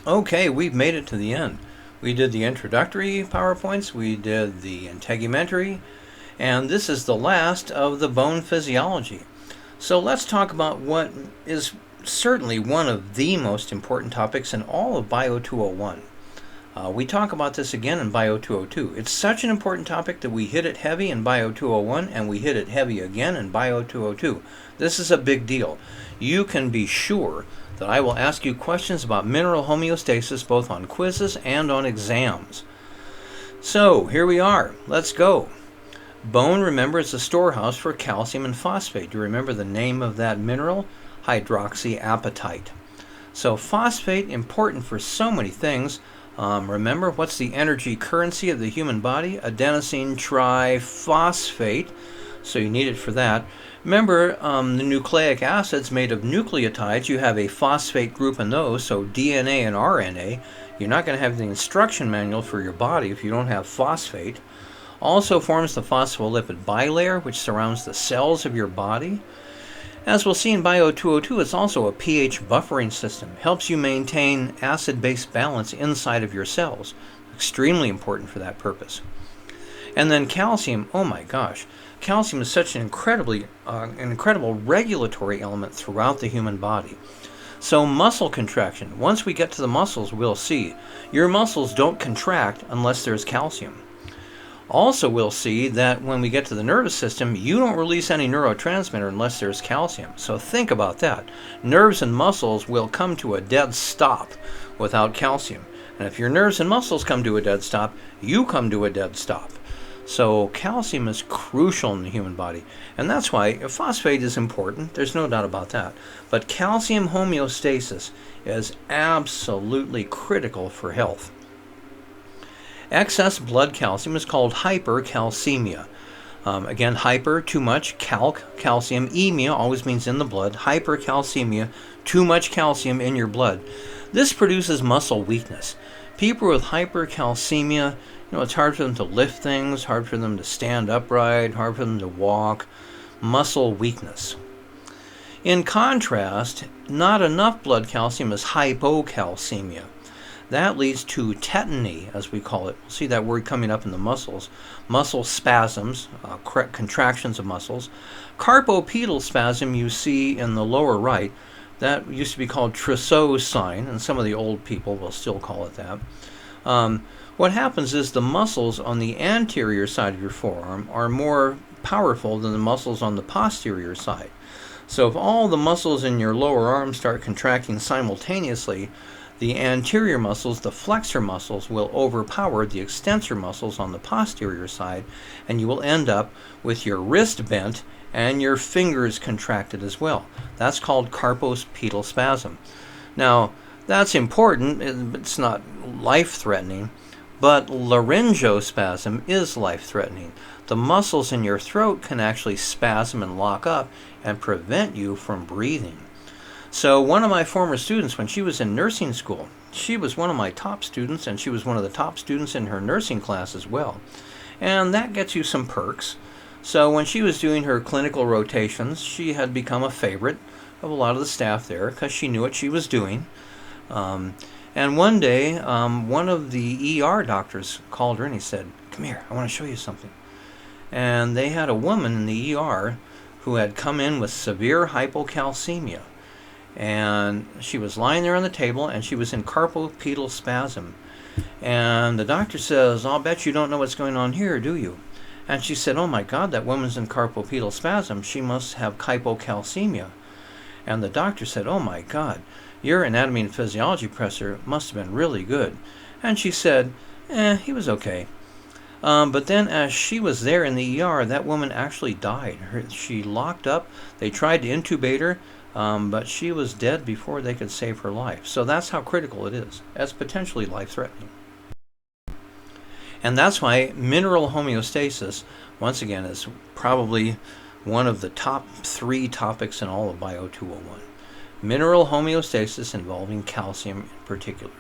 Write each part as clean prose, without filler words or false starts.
Okay, we've made it to the end. We did the introductory PowerPoints, we did the integumentary, and this is the last of the bone physiology. So let's talk about what is certainly one of the most important topics in all of Bio 201. We talk about this again in Bio 202. It's such an important topic that we hit it heavy in Bio 201 and we hit it heavy again in Bio 202. This is a big deal. You can be sure that I will ask you questions about mineral homeostasis both on quizzes and on exams. So here we are. Let's go. Bone, remember, is a storehouse for calcium and phosphate. Do you remember the name of that mineral? Hydroxyapatite. So phosphate, important for so many things. Remember, what's the energy currency of the human body? Adenosine triphosphate. So you need it for that. Remember, the nucleic acids made of nucleotides, you have a phosphate group in those, so DNA and RNA. You're not going to have the instruction manual for your body if you don't have phosphate. Also forms the phospholipid bilayer, which surrounds the cells of your body. As we'll see in Bio 202, it's also a pH buffering system. Helps you maintain acid-base balance inside of your cells. Extremely important for that purpose. And then calcium, oh my gosh. Calcium is such an incredible regulatory element throughout the human body. So muscle contraction. Once we get to the muscles, we'll see. Your muscles don't contract unless there's calcium. Also, we'll see that when we get to the nervous system, you don't release any neurotransmitter unless there's calcium. So think about that. Nerves and muscles will come to a dead stop without calcium. And if your nerves and muscles come to a dead stop, you come to a dead stop. So calcium is crucial in the human body. And that's why phosphate is important. There's no doubt about that. But calcium homeostasis is absolutely critical for health. Excess blood calcium is called hypercalcemia. Again, hyper, too much, calcium, emia always means in the blood, hypercalcemia, too much calcium in your blood. This produces muscle weakness. People with hypercalcemia, it's hard for them to lift things, hard for them to stand upright, hard for them to walk, muscle weakness. In contrast, not enough blood calcium is hypocalcemia. That leads to tetany, as we call it. We'll see that word coming up in the muscles. Muscle spasms, contractions of muscles. Carpopedal spasm you see in the lower right. That used to be called Trousseau's sign, and some of the old people will still call it that. What happens is the muscles on the anterior side of your forearm are more powerful than the muscles on the posterior side. So if all the muscles in your lower arm start contracting simultaneously, the anterior muscles, the flexor muscles, will overpower the extensor muscles on the posterior side, and you will end up with your wrist bent and your fingers contracted as well. That's called carpopedal spasm. Now, that's important. It's not life-threatening, but laryngospasm is life-threatening. The muscles in your throat can actually spasm and lock up and prevent you from breathing. So one of my former students, when she was in nursing school, she was one of my top students, and she was one of the top students in her nursing class as well. And that gets you some perks. So when she was doing her clinical rotations, she had become a favorite of a lot of the staff there because she knew what she was doing. And one day, one of the ER doctors called her and he said, "Come here, I want to show you something." And they had a woman in the ER who had come in with severe hypocalcemia. And she was lying there on the table, and she was in carpopedal spasm. And the doctor says, "I'll bet you don't know what's going on here, do you?" And she said, "Oh my God, that woman's in carpopedal spasm. She must have hypocalcemia." And the doctor said, "Oh my God, your anatomy and physiology professor must have been really good." And she said, he was okay. But then as she was there in the ER, that woman actually died. She locked up. They tried to intubate her. But she was dead before they could save her life. So that's how critical it is. That's potentially life-threatening. And that's why mineral homeostasis, once again, is probably one of the top 3 topics in all of Bio 201. Mineral homeostasis involving calcium in particular.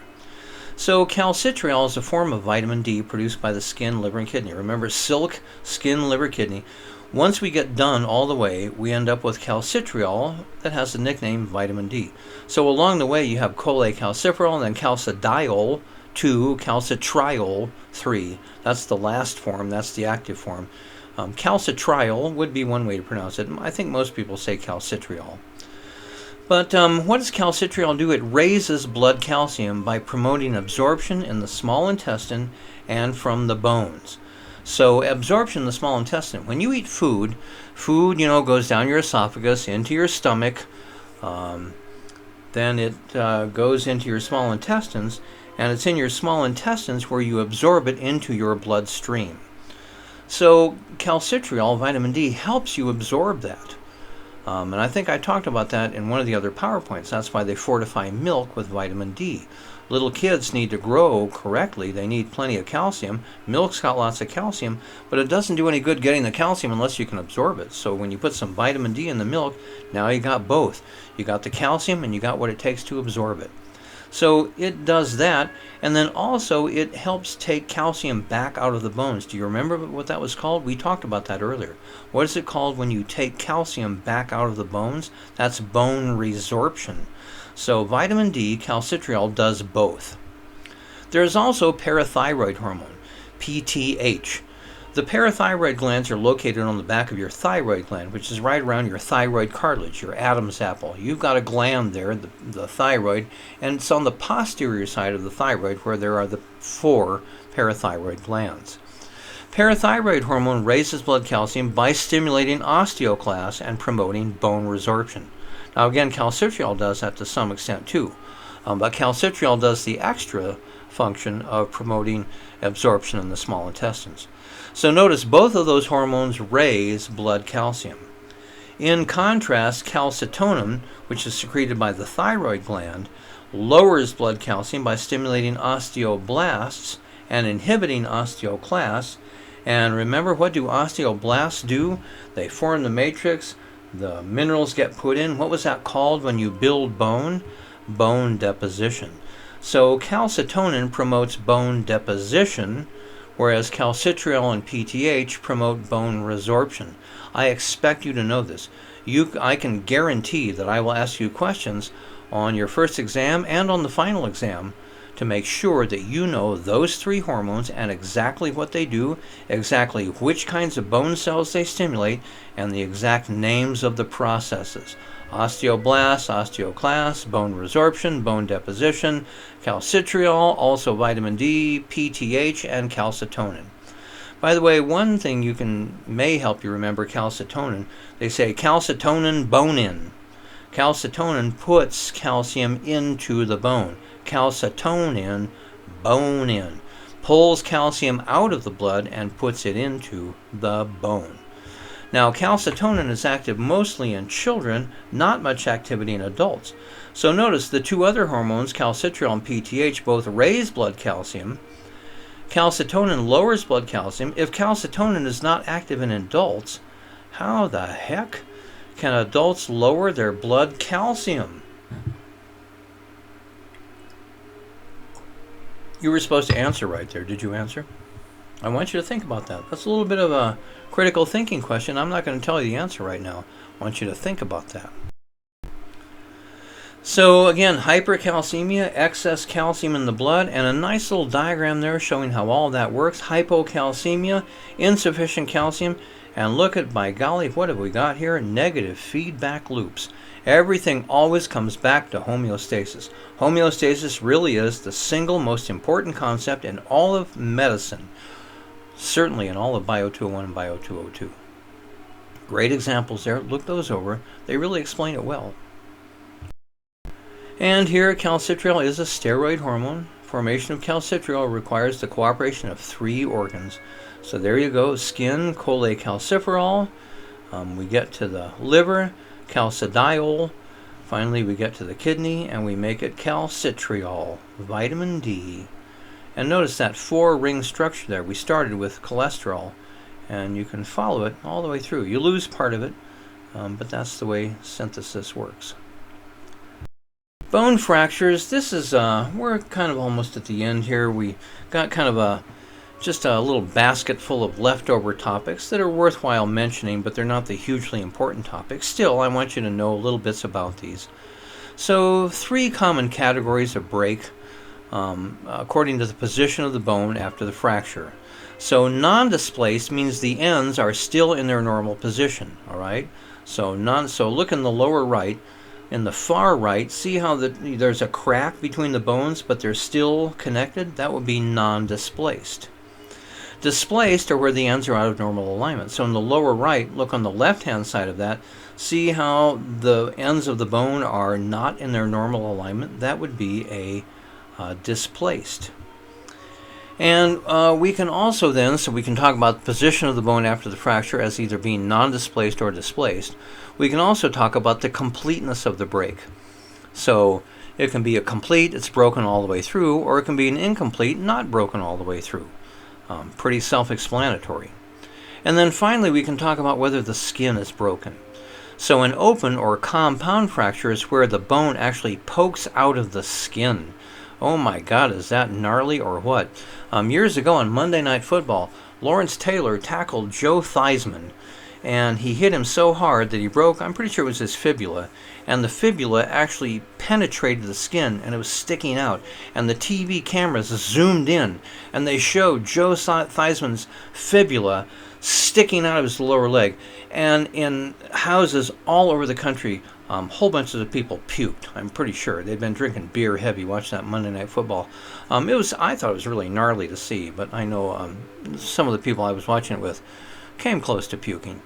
So calciferol is a form of vitamin D produced by the skin, liver, and kidney. Remember, silk, skin, liver, kidney. Once we get done all the way, we end up with calcitriol that has the nickname vitamin D. So along the way, you have cholecalciferol and then calcidiol 2, calcitriol 3. That's the last form. That's the active form. Calcitriol would be one way to pronounce it. I think most people say calcitriol. But what does calcitriol do? It raises blood calcium by promoting absorption in the small intestine and from the bones. So absorption in the small intestine. When you eat food, goes down your esophagus, into your stomach, then it goes into your small intestines, and it's in your small intestines where you absorb it into your bloodstream. So calcitriol, vitamin D, helps you absorb that. And I think I talked about that in one of the other PowerPoints. That's why they fortify milk with vitamin D. Little kids need to grow correctly. They need plenty of calcium. Milk's got lots of calcium, but it doesn't do any good getting the calcium unless you can absorb it. So when you put some vitamin D in the milk, now you got both. You got the calcium and you got what it takes to absorb it. So it does that, and then also it helps take calcium back out of the bones. Do you remember what that was called? We talked about that earlier. What is it called when you take calcium back out of the bones? That's bone resorption. So vitamin D, calcitriol, does both. There is also parathyroid hormone, PTH. The parathyroid glands are located on the back of your thyroid gland, which is right around your thyroid cartilage, your Adam's apple. You've got a gland there, the thyroid, and it's on the posterior side of the thyroid where there are the 4 parathyroid glands. Parathyroid hormone raises blood calcium by stimulating osteoclasts and promoting bone resorption. Now again, calcitriol does that to some extent too, but calcitriol does the extra function of promoting absorption in the small intestines. So notice both of those hormones raise blood calcium. In contrast, calcitonin, which is secreted by the thyroid gland, lowers blood calcium by stimulating osteoblasts and inhibiting osteoclasts. And remember, what do osteoblasts do? They form the matrix, the minerals get put in. What was that called when you build bone? Bone deposition. So calcitonin promotes bone deposition, whereas calcitriol and PTH promote bone resorption. I expect you to know this. I can guarantee that I will ask you questions on your first exam and on the final exam to make sure that you know those 3 hormones and exactly what they do, exactly which kinds of bone cells they stimulate, and the exact names of the processes. Osteoblasts, osteoclasts, bone resorption, bone deposition, calcitriol, also vitamin D, PTH, and calcitonin. By the way, one thing may help you remember calcitonin. They say calcitonin bone in. Calcitonin puts calcium into the bone. Calcitonin bone in. Pulls calcium out of the blood and puts it into the bone. Now, calcitonin is active mostly in children, not much activity in adults. So notice the 2 other hormones, calcitriol and PTH, both raise blood calcium. Calcitonin lowers blood calcium. If calcitonin is not active in adults, how the heck can adults lower their blood calcium? You were supposed to answer right there. Did you answer? I want you to think about that. That's a little bit of a critical thinking question. I'm not going to tell you the answer right now. I want you to think about that. So again, hypercalcemia, excess calcium in the blood, and a nice little diagram there showing how all that works. Hypocalcemia, insufficient calcium, and look at, by golly, what have we got here? Negative feedback loops. Everything always comes back to homeostasis. Homeostasis really is the single most important concept in all of medicine. Certainly in all of Bio 201 and Bio 202. Great examples there. Look those over. They really explain it well. And here, calcitriol is a steroid hormone. Formation of calcitriol requires the cooperation of 3 organs. So there you go. Skin, cholecalciferol. We get to the liver, calcidiol. Finally, we get to the kidney, and we make it calcitriol, vitamin D. And notice that 4-ring structure there. We started with cholesterol, and you can follow it all the way through. You lose part of it, but that's the way synthesis works. Bone fractures. This is, we're kind of almost at the end here. We got kind of a just a little basket full of leftover topics that are worthwhile mentioning, but they're not the hugely important topics. Still, I want you to know little bits about these. So, 3 common categories of break according to the position of the bone after the fracture. So, non-displaced means the ends are still in their normal position, all right? So look in the lower right. In the far right, see how there's a crack between the bones, but they're still connected? That would be non-displaced. Displaced are where the ends are out of normal alignment. So in the lower right, look on the left-hand side of that. See how the ends of the bone are not in their normal alignment? That would be a displaced. And we can also then, so we can talk about the position of the bone after the fracture as either being non-displaced or displaced. We can also talk about the completeness of the break. So it can be a complete, it's broken all the way through, or it can be an incomplete, not broken all the way through. Pretty self-explanatory. And then finally we can talk about whether the skin is broken. So an open or compound fracture is where the bone actually pokes out of the skin. Oh my God, is that gnarly or what? Years ago on Monday Night Football, Lawrence Taylor tackled Joe Theismann, and he hit him so hard that he broke, I'm pretty sure it was his fibula, and the fibula actually penetrated the skin and it was sticking out, and the TV cameras zoomed in and they showed Joe Theismann's fibula sticking out of his lower leg. And in houses all over the country, whole bunches of people puked. I'm pretty sure they'd been drinking beer heavy watching that Monday Night Football. I thought it was really gnarly to see, but I know some of the people I was watching it with came close to puking.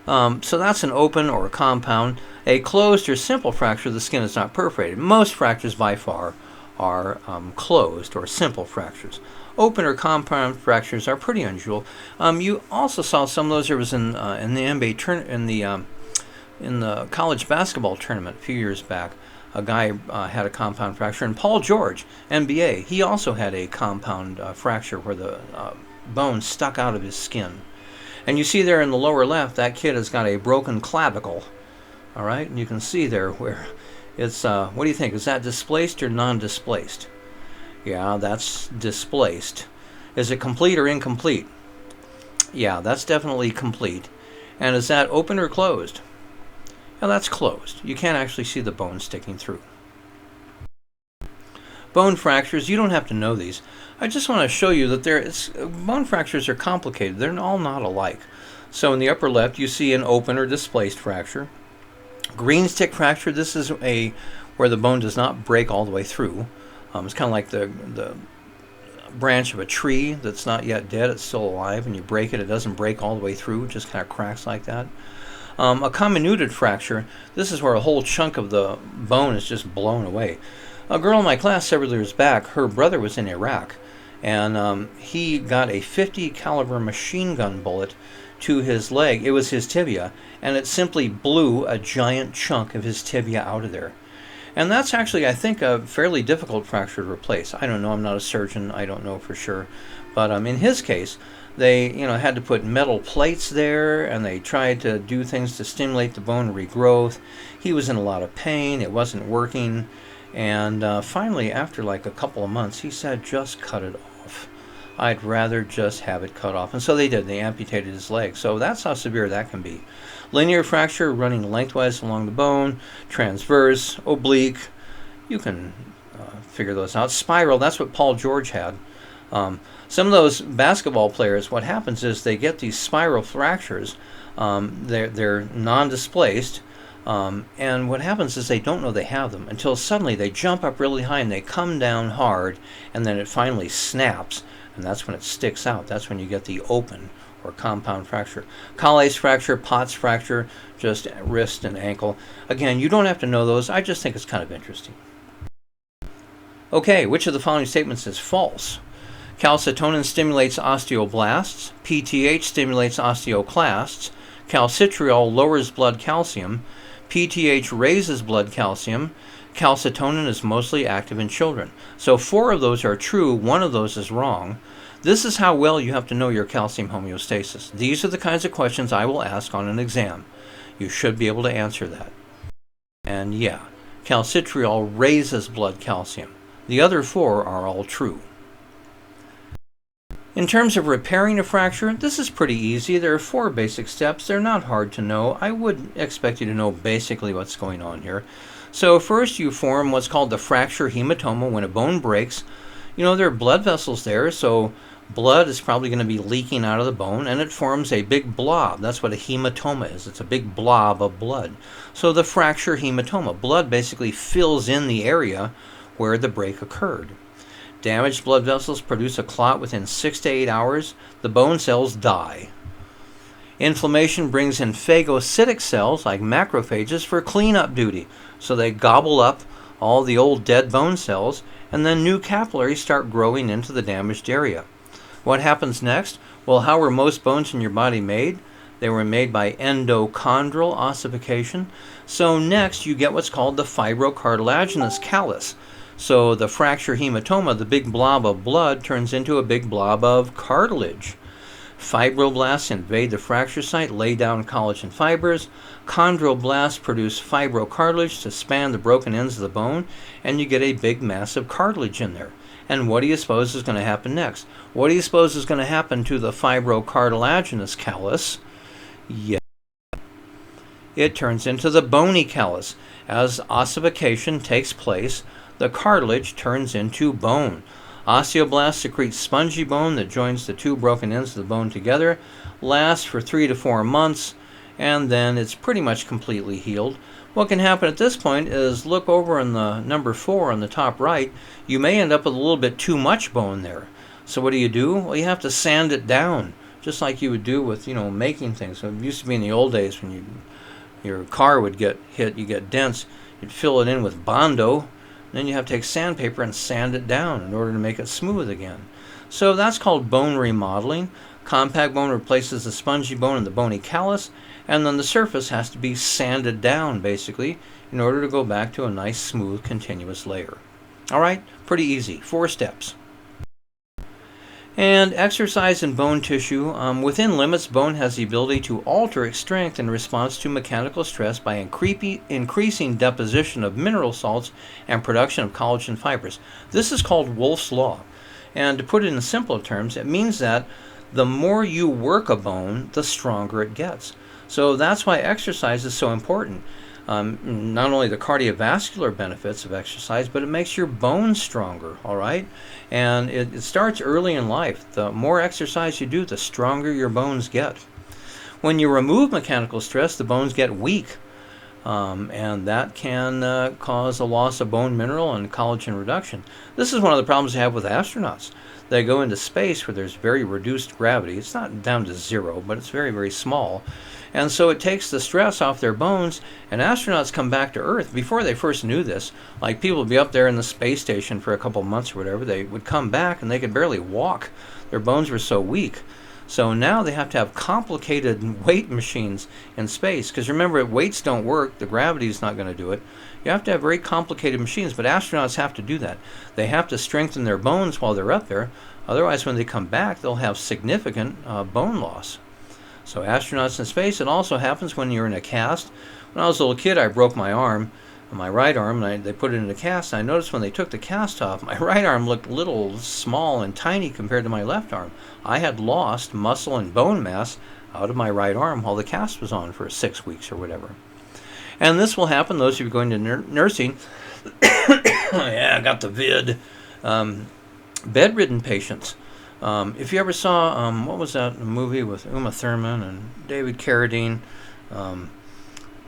So that's an open or a compound. A closed or simple fracture, the skin is not perforated. Most fractures by far are closed or simple fractures. Open or compound fractures are pretty unusual. You also saw some of those. There was in the NBA in the college basketball tournament a few years back. A guy had a compound fracture, and Paul George, NBA, he also had a compound fracture where the bone stuck out of his skin. And you see there in the lower left, that kid has got a broken clavicle. All right, and you can see there where it's. What do you think? Is that displaced or non-displaced? Yeah, that's displaced. Is it complete or incomplete? Yeah, that's definitely complete. And is that open or closed? Yeah, that's closed. You can't actually see the bone sticking through. Bone fractures, you don't have to know these. I just want to show you that bone fractures are complicated. They're all not alike. So in the upper left, you see an open or displaced fracture. Green stick fracture, this is where the bone does not break all the way through. It's kind of like the branch of a tree that's not yet dead, it's still alive, and you break it, it doesn't break all the way through, it just kind of cracks like that. A comminuted fracture, this is where a whole chunk of the bone is just blown away. A girl in my class several years back, her brother was in Iraq, and he got a .50 caliber machine gun bullet to his leg. It was his tibia, and it simply blew a giant chunk of his tibia out of there. And that's actually, I think, a fairly difficult fracture to replace. I don't know, I'm not a surgeon, I don't know for sure. But in his case, they had to put metal plates there, and they tried to do things to stimulate the bone regrowth. He was in a lot of pain, it wasn't working. And finally, after like a couple of months, he said, just cut it off. I'd rather just have it cut off. And so they did. They amputated his leg. So that's how severe that can be. Linear fracture, running lengthwise along the bone, transverse, oblique. You can figure those out. Spiral, that's what Paul George had. Some of those basketball players, what happens is they get these spiral fractures. They're non-displaced. And what happens is they don't know they have them until suddenly they jump up really high and they come down hard, and then it finally snaps, and that's when it sticks out. That's when you get the open or compound fracture. Colles fracture, Potts fracture, just wrist and ankle. Again, you don't have to know those. I just think it's kind of interesting. Okay, which of the following statements is false? Calcitonin stimulates osteoblasts. PTH stimulates osteoclasts. Calciferol lowers blood calcium. PTH raises blood calcium. Calcitonin is mostly active in children. So 4 of those are true, 1 of those is wrong. This is how well you have to know your calcium homeostasis. These are the kinds of questions I will ask on an exam. You should be able to answer that. And yeah, calciferol raises blood calcium. The other 4 are all true. In terms of repairing a fracture, this is pretty easy. There are 4 basic steps. They're not hard to know. I would expect you to know basically what's going on here. So first you form what's called the fracture hematoma when a bone breaks. There are blood vessels there, so blood is probably going to be leaking out of the bone, and it forms a big blob. That's what a hematoma is. It's a big blob of blood. So the fracture hematoma, blood basically fills in the area where the break occurred. Damaged blood vessels produce a clot within 6 to 8 hours. The bone cells die. Inflammation brings in phagocytic cells like macrophages for cleanup duty. So they gobble up all the old dead bone cells, and then new capillaries start growing into the damaged area. What happens next? Well, how were most bones in your body made? They were made by endochondral ossification. So next you get what's called the fibrocartilaginous callus. So the fracture hematoma, the big blob of blood, turns into a big blob of cartilage. Fibroblasts invade the fracture site, lay down collagen fibers. Chondroblasts produce fibrocartilage to span the broken ends of the bone, and you get a big mass of cartilage in there. And what do you suppose is going to happen next? What do you suppose is going to happen to the fibrocartilaginous callus? Yeah, it turns into the bony callus. As ossification takes place, the cartilage turns into bone. Osteoblasts secrete spongy bone that joins the 2 broken ends of the bone together, lasts for 3 to 4 months, and then it's pretty much completely healed. What can happen at this point is look over in the number 4 on the top right. You may end up with a little bit too much bone there. So what do? Well, you have to sand it down, just like you would do with, making things. So it used to be in the old days when your car would get hit, you get dents, you'd fill it in with Bondo. Then you have to take sandpaper and sand it down in order to make it smooth again. So that's called bone remodeling. Compact bone replaces the spongy bone in the bony callus, and then the surface has to be sanded down, basically, in order to go back to a nice, smooth, continuous layer. All right, pretty easy. 4 steps. And exercise in bone tissue. Within limits, bone has the ability to alter its strength in response to mechanical stress by increasing deposition of mineral salts and production of collagen fibers. This is called Wolff's Law. And to put it in simpler terms, it means that the more you work a bone, the stronger it gets. So that's why exercise is so important. Not only the cardiovascular benefits of exercise, but it makes your bones stronger, all right? And it starts early in life. The more exercise you do, the stronger your bones get. When you remove mechanical stress, the bones get weak, and that can cause a loss of bone mineral and collagen reduction. This is one of the problems they have with astronauts. They go into space where there's very reduced gravity. It's not down to 0, but it's very, very small. And so it takes the stress off their bones, and astronauts come back to Earth. Before they first knew this, like people would be up there in the space station for a couple months or whatever, they would come back and they could barely walk. Their bones were so weak. So now they have to have complicated weight machines in space, because remember, weights don't work. The gravity is not going to do it. You have to have very complicated machines, but astronauts have to do that. They have to strengthen their bones while they're up there. Otherwise, when they come back, they'll have significant bone loss. So astronauts in space, it also happens when you're in a cast. When I was a little kid, I broke my arm, my right arm, and they put it in a cast. And I noticed when they took the cast off, my right arm looked little, small, and tiny compared to my left arm. I had lost muscle and bone mass out of my right arm while the cast was on for 6 weeks or whatever. And this will happen, those of you going to nursing. Yeah, I got the vid. Bedridden patients. If you ever saw, what was that movie with Uma Thurman and David Carradine,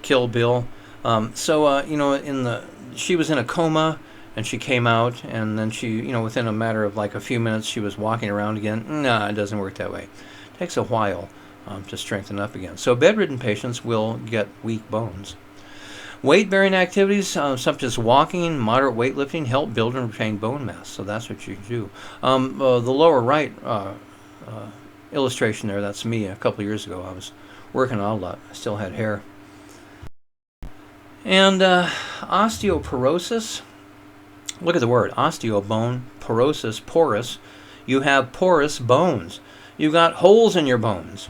Kill Bill? She was in a coma, and she came out, and then she, within a matter of like a few minutes, she was walking around again. No, it doesn't work that way. It takes a while to strengthen up again. So bedridden patients will get weak bones. Weight-bearing activities such as walking, moderate weightlifting help build and retain bone mass. So that's what you do. The lower right illustration there, that's me a couple years ago. I was working out a lot. I still had hair. And osteoporosis. Look at the word, osteobone, porosis, porous. You have porous bones. You've got holes in your bones.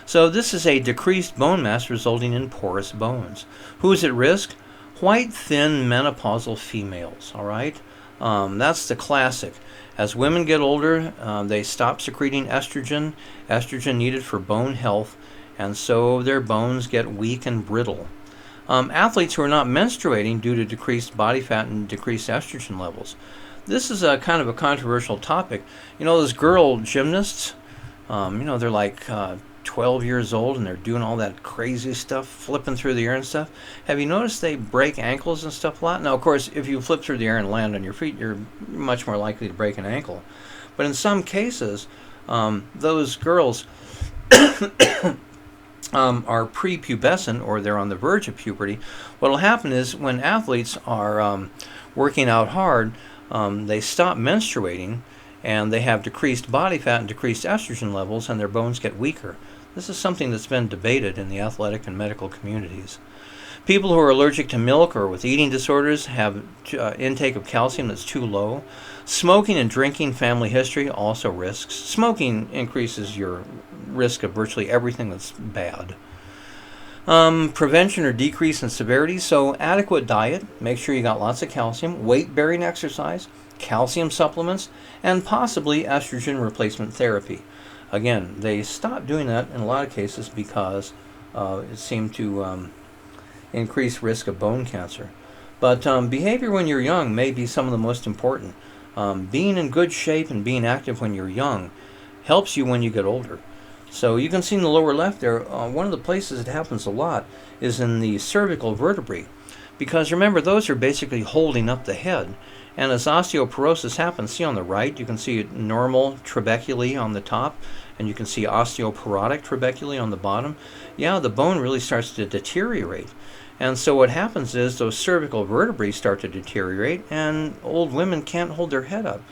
So this is a decreased bone mass resulting in porous bones. Who's at risk? White, thin, menopausal females, all right? That's the classic. As women get older, they stop secreting estrogen needed for bone health, and so their bones get weak and brittle. Athletes who are not menstruating due to decreased body fat and decreased estrogen levels. This is a kind of a controversial topic. Those girl gymnasts, they're like 12 years old and they're doing all that crazy stuff, flipping through the air and stuff. Have you noticed they break ankles and stuff a lot? Now, of course, if you flip through the air and land on your feet, you're much more likely to break an ankle. But in some cases, those girls are prepubescent, or they're on the verge of puberty. What will happen is when athletes are working out hard, they stop menstruating and they have decreased body fat and decreased estrogen levels, and their bones get weaker. This is something that's been debated in the athletic and medical communities. People who are allergic to milk or with eating disorders have intake of calcium that's too low. Smoking and drinking, family history, also risks. Smoking increases your risk of virtually everything that's bad. Prevention or decrease in severity, so adequate diet, make sure you got lots of calcium, weight-bearing exercise, calcium supplements, and possibly estrogen replacement therapy. Again, they stopped doing that in a lot of cases because it seemed to increase risk of bone cancer. But behavior when you're young may be some of the most important. Being in good shape and being active when you're young helps you when you get older. So you can see in the lower left there, one of the places it happens a lot is in the cervical vertebrae. Because remember, those are basically holding up the head. And as osteoporosis happens, see on the right, you can see normal trabeculae on the top, and you can see osteoporotic trabeculae on the bottom. Yeah, the bone really starts to deteriorate. And so what happens is those cervical vertebrae start to deteriorate, and old women can't hold their head up.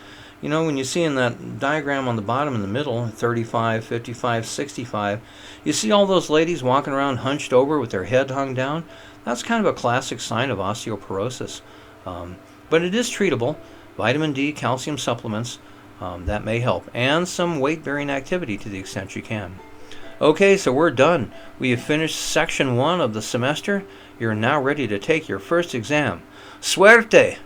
When you see in that diagram on the bottom in the middle, 35, 55, 65, you see all those ladies walking around hunched over with their head hung down. That's kind of a classic sign of osteoporosis. But it is treatable. Vitamin D, calcium supplements, that may help. And some weight-bearing activity to the extent you can. Okay, so we're done. We have finished section 1 of the semester. You're now ready to take your first exam. Suerte!